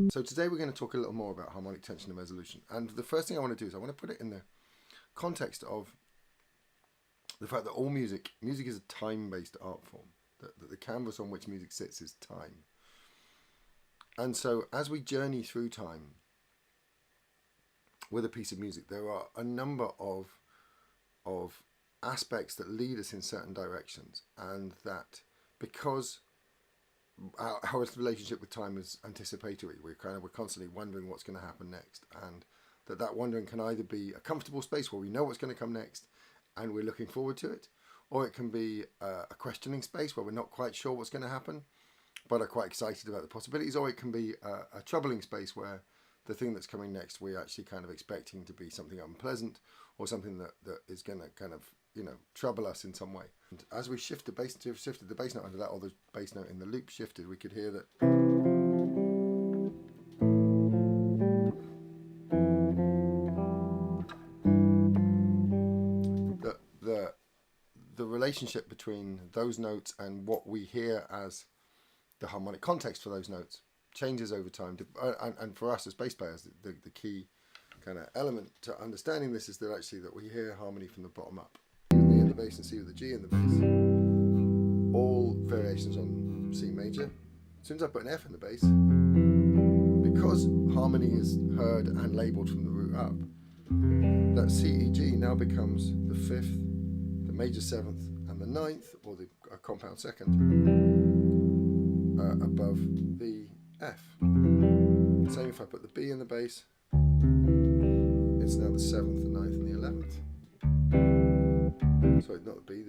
So today we're going to talk a little more about harmonic tension and resolution. And the first thing I want to do is I want to put it in the context of the fact that all music is a time-based art form. That the canvas on which music sits is time. And so as we journey through time with a piece of music, there are a number of aspects that lead us in certain directions, and that because our relationship with time is anticipatory, we're constantly wondering what's going to happen next, and that wondering can either be a comfortable space where we know what's going to come next and we're looking forward to it, or it can be a questioning space where we're not quite sure what's going to happen but are quite excited about the possibilities, or it can be a troubling space where the thing that's coming next we're actually kind of expecting to be something unpleasant or something that is going to kind of, you know, trouble us in some way. And as we shifted the bass note under that, or the bass note in the loop shifted, we could hear that the relationship between those notes and what we hear as the harmonic context for those notes changes over time. And for us as bass players, the key kind of element to understanding this is that actually that we hear harmony from the bottom up. C with the E in the bass and C with the G in the bass. All variations on C major. As soon as I put an F in the bass, because harmony is heard and labelled from the root up, that C, E, G now becomes the fifth, the major seventh, and the ninth, or the compound second, above the F. Same if I put the B in the bass, it's now the seventh, the ninth, and the 11th. Sorry, not the B,